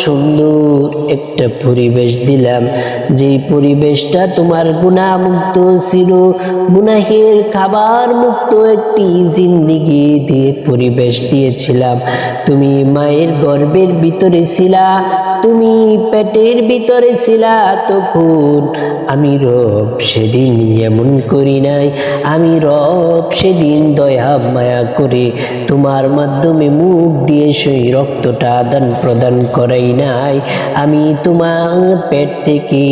সুন্দর একটা পরিবেশ দিলাম, যেই পরিবেশটা তোমার গুনাহমুক্ত ছিল, গুনাহের খাবার মুক্ত একটি জিন্দেগি দিয়ে পরিবেশ দিয়েছিলাম। তুমি মায়ের গর্ভের ভিতরে ছিলা, তুমি পেটের ভিতরে ছিলা, তখন আমি রব সেদিন এমন করি নাই। আমি রব সেদিন দয়া মায়া করে তোমার মাধ্যমে মুখ দিয়ে সেই রক্তটা আদান প্রদান করাই নাই। আমি তোমার পেট থেকে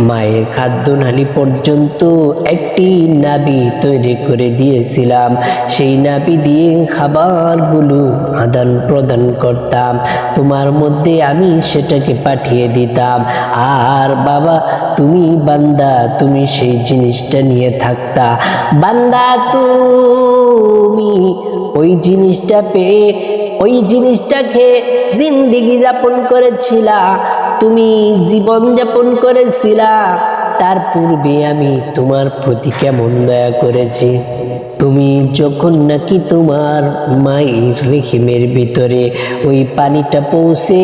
মায়ের খাদ্যনালী পর্যন্ত একটি নাভি তৈরি করে দিয়েছিলাম। সেই নাভি দিয়ে খাবারগুলো আদান প্রদান করতাম, তোমার মধ্যে আমি সেটাকে পাঠিয়ে দিতাম। আর বাবা তুমি বান্দা, তুমি সেই জিনিসটা নিয়ে থাকতা। বান্দা তুমি ওই জিনিসটা পেয়ে ওই জিনিসটাকে জিন্দেগি যাপন করেছিলা, তুমি জীবন যাপন করেছিলা। তার পূর্বে আমি তোমার প্রতি কেমন দয়া করেছি। তুমি যখন নাকি তোমার মায়ের রেহিমের ভিতরে ওই পানিটা পৌঁছে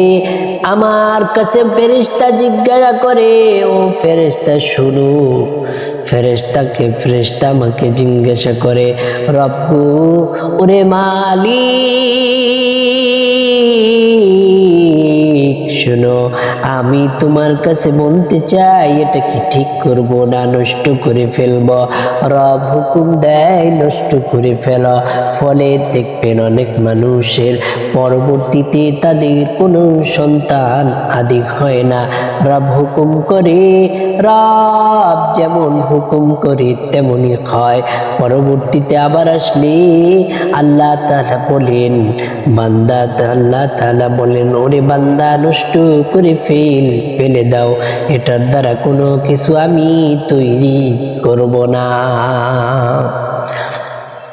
আমার কাছে ফেরেশতা জিজ্ঞাসা করে, ও ফেরেশতা শুনো, ফেরেশতা আমাকে জিজ্ঞাসা করে, রব্বু ওরে মালিক শুনো, আমি তোমার কাছে বলতে চাই, এটা কি ঠিক করব না নষ্ট করে ফেলব? রব হুকুম দেয় নষ্ট করে ফেল। ফলে দেখবেন অনেক মানুষের পরবর্তীতে তাদের কোনো সন্তান আদি হয় না। রব হুকুম করে, রব যেমন হুকুম করে তেমনই হয়। পরবর্তীতে আবার আসলে আল্লাহ তাআলা বলেন, আল্লাহ তাআলা বলেন, ওরে বান্দা নষ্ট করে ফেলে দাও, এটার দ্বারা কোনো কিছু আমি তৈরি করব না।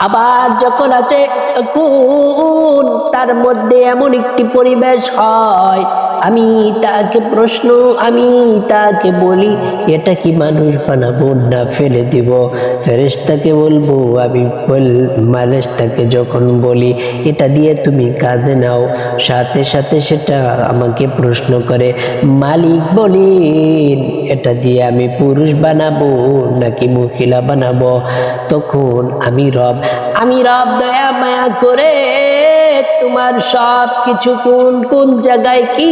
আবার যখন আছে তখন তার মধ্যে এমন একটি পরিবেশ হয়, আমি তাকে বলি, এটা কি মানুষ বানাবো না ফেলে দিব? ফেরেশতাকে বলবো, ফেরেশতাকে যখন বলি এটা দিয়ে তুমি কাজে নাও, সাথে সাথে সেটা আমাকে প্রশ্ন করে, মালিক বলেন এটা দিয়ে আমি পুরুষ বানাবো নাকি মহিলা বানাবো? তখন আমি রব দয়া মায়া করে তোমার সব কিছু কোন জায়গায় কি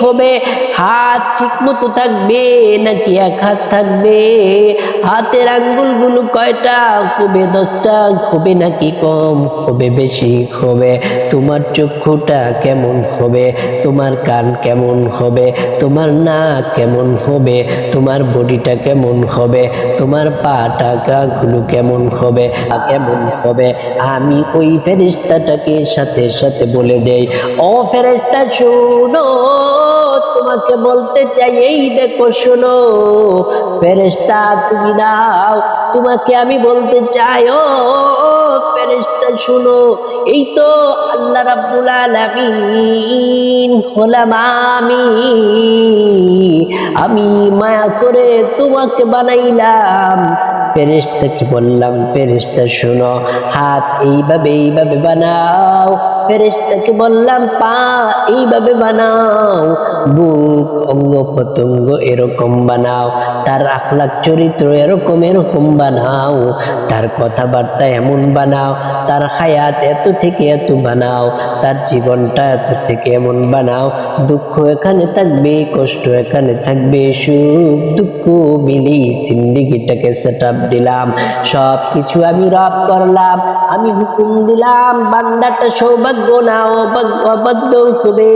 হবে, হাত ঠিক মতো থাকবে নাকি এক হাত থাকবে, হাতের আঙ্গুলগুলো কয়টা হবে, 10টা হবে নাকি কম হবে, বেশি হবে, তোমার চক্ষুটা কেমন হবে, তোমার কান কেমন হবে, তোমার নাক কেমন হবে, তোমার বডিটা কেমন হবে, তোমার পাটাগুলো কেমন হবে, আমি ওই ফেরেশতাটাকে সাথে সাথে বলে দেই, ও ফেরেশতা শোনো, তোমাকে বলতে চাই, এই দেখো শোনো ফেরেশতা, তুমি নাও, তোমাকে আমি বলতে চাই, ও ফেরেশতা শোনো, এই তো আল্লাহ রাব্বুল আলামিন হলাম আমি মায়া করে তোমাকে বানাইলাম। ফেরেশতাকে বললাম, ফেরেশতা শোনো, হাত এইভাবে বানাও। ফেরেশতাকে বললাম, পা এইভাবে বানাও, বুক অঙ্গ প্রত্যঙ্গ এরকম বানাও, তার আখলাক চরিত্র এরকম বানাও, তার কথাবার্তা এমন বানাও, তার হায়াত এত থেকে এত বানাও, তার জীবনটা এত থেকে এমন বানাও, দুঃখ এখানে থাকবে, কষ্ট এখানে থাকবে, সুখ দুঃখ মিলিয়ে জিন্দেগিটাকে সেটআপ দিলাম। সব কিছু আমি রব করলাম, আমি হুকুম দিলাম, বান্দাটা সৌভাগ্য না অবাধ্য হবে,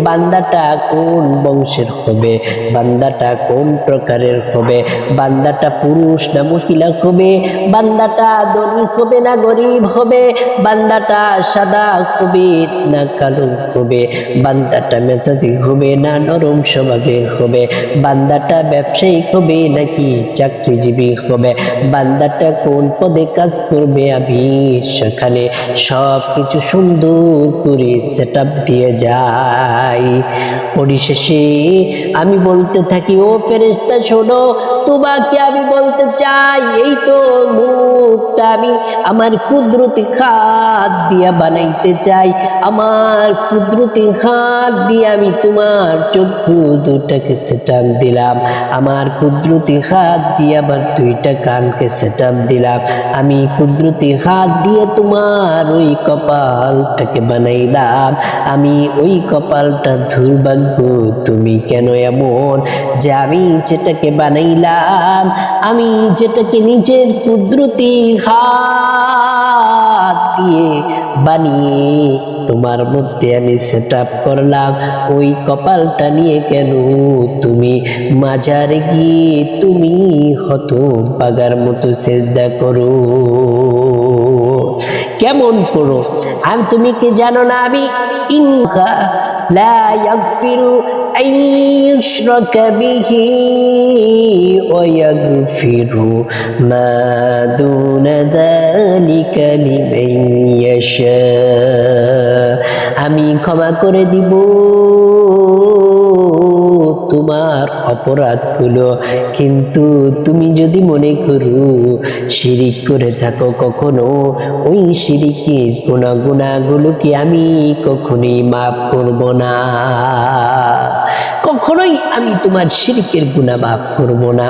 বান্দাটা কোন বংশের হবে, বান্দাটা কোন প্রকারের হবে, বান্দাটা পুরুষ না মহিলা হবে, বান্দাটা ধনী হবে না গরিব হবে, বান্দাটা সাদা হবে না কালো হবে, বান্দাটা মেজাজি হবে না নরম স্বভাবের হবে, বান্দাটা ব্যবসায়িক হবে নাকি চাকরিজীবী হবে, বান্দাটা কোন পদে কাজ করবে, আমি সেখানে সব কিছু সুন্দর করে সেটআপ দিয়ে যাই। পরিশেষে আমি বলতে থাকি, ও ফেরেশতা শোনো, তোমাকে আমি বলতে চাই, এই তো মুখটা আমি আমার কুদরতি হাত দিয়া বানাইতে চাই, আমার কুদরতি হাত দিয়ে আমি তোমার চক্ষু দুটাকে সেটাপ দিলাম, আমার কুদরতি হাত দিয়ে আবার দুইটা কানকে সেটাপ দিলাম, আমি কুদরতি হাত দিয়ে তোমার ওই কপালটাকে বানাইলাম, আমি ওই কপালটা দুর্ভাগ্য তুমি কেন এমন যে আমি যেটাকে বানাইলাম, আমি যেটাকে নিজের কুদরতি হাত দিয়ে বানিয়ে তোমার মধ্যে আমি সেট আপ করলাম, ওই কপালটা নিয়ে কেন তুমি মাজারে গিয়ে তুমি হতভাগার মতো সিজদা করো? কেমন করো? আমি তুমি কি জানো না আমি ইনকা লা ইয়াগফিরু আন ইউশরাকা বিহি ওয়া ইয়াগফিরু মা দুনা যালিকা লিমান ইয়াশা। আমি ক্ষমা করে দিব তোমার অপরাধগুলো, কিন্তু তুমি যদি মনে করো শিরিক করে থাকো কখনো, ওই শিরিকের গুনাহগুলোকে আমি কখনোই মাফ করব না, কখনোই আমি তোমার শিরিকের গুনাহ মাফ করব না।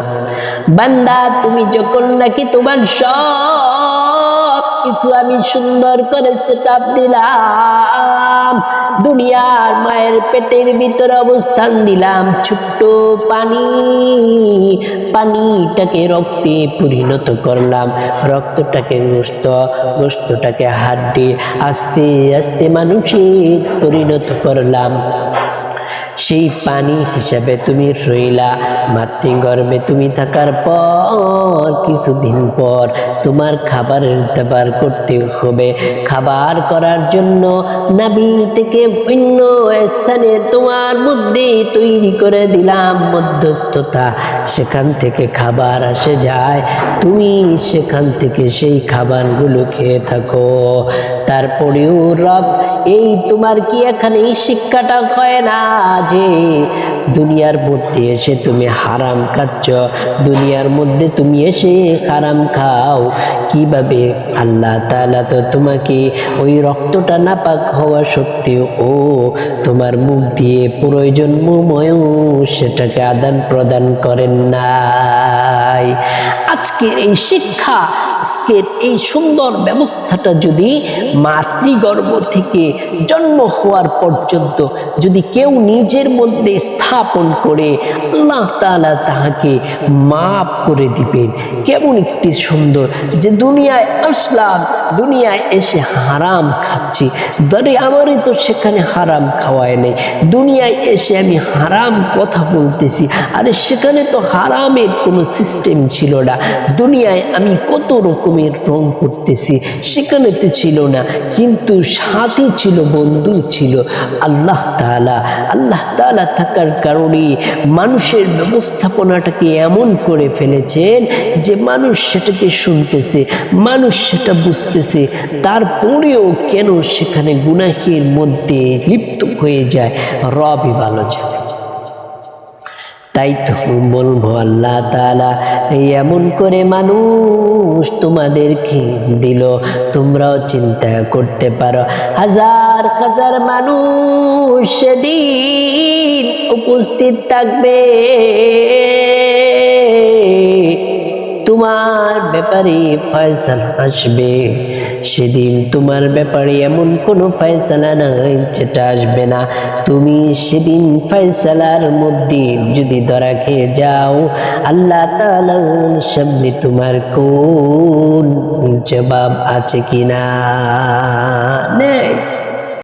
বান্দা তুমি যখন নাকি তোমার সব কিছু আমি সুন্দর করে সেটআপ দিলাম, দুনিয়ার মায়ের পেটের ভিতরে অবস্থান দিলাম, ছোট্ট পানিটাকে রক্তে পরিণত করলাম, রক্তটাকে গোশত, গোশতটাকে হাড্ডি, আস্তে আস্তে মানুষে পরিণত করলাম। সেই পানি হিসাবে তুমি রইলা, মাতৃগর্ভে তুমি থাকার পর কিছুদিন পর তোমার খাবারের দাবার করতে হবে, খাবার করার জন্য নাভি থেকে অন্য স্থানে তোমার মধ্যে তৈরি করে দিলাম মধ্যস্থতা, সেখান থেকে খাবার আসে যায়, তুমি সেখান থেকে সেই খাবারগুলো খেয়ে থাকো। তারপরেও রব এই তোমার কি এখানে এই শিক্ষাটা হয় না যে দুনিয়ার মধ্যে এসে তুমি হারাম খাচ্ছ, দুনিয়ার মধ্যে তুমি এসে হারাম খাও কিভাবে? আল্লাহ তাআলা তো তোমাকে ওই রক্তটা নাপাক হওয়া সত্ত্বেও ও তোমার মুখ দিয়ে প্রয়োজনময় সেটাকে আদান প্রদান করেন নাই। আজকের এই শিক্ষা, আজকের এই সুন্দর ব্যবস্থাটা যদি মাতৃগর্ভ থেকে জন্ম হওয়ার পর্যন্ত যদি কেউ নিজের মধ্যে স্থাপন করে, আল্লাহ তাআলা তাহাকে মাফ করে দিবেন। কেমন একটি সুন্দর যে দুনিয়ায় আসলাম, দুনিয়ায় এসে হারাম খাচ্ছি, ধরে আমারই তো সেখানে হারাম খাওয়ায় নেই, দুনিয়ায় এসে আমি হারাম কথা বলতেছি, আরে সেখানে তো হারামের কোনো সিস্টেম ছিল না, দুনিয়ায় আমি কত রকমের রং করতেছি, সেখানে তো ছিল না, কিন্তু সাথে ছিল, বন্ধু ছিল আল্লাহ তাআলা। আল্লাহ তাআলা থাকার কারণে মানুষের ব্যবস্থাপনাটাকে এমন করে ফেলেছেন যে মানুষ সেটাকে শুনতেছে, মানুষ সেটা বুঝতেছে, তারপরেও কেন সেখানে গুনাহের মধ্যে লিপ্ত হয়ে যায়, রবই ভালো জানে। তাই তো বলবো আল্লাহ তাআলা এমন করে মানুষ তোমাদেরকে দিল, তোমরাও চিন্তা করতে পারো হাজার হাজার মানুষ সেদিন উপস্থিত থাকবে তোমার ব্যাপারে ফয়সালা আসবে, সেদিন তোমার ব্যাপারে এমন কোনো ফয়সালা নাই যেটা আসবে না। তুমি সেদিন ফয়সালার মধ্যে যদি ধরা খেয়ে যাও, আল্লাহ তাআলার সামনে তোমার কোন জবাব আছে কিনা? নেই।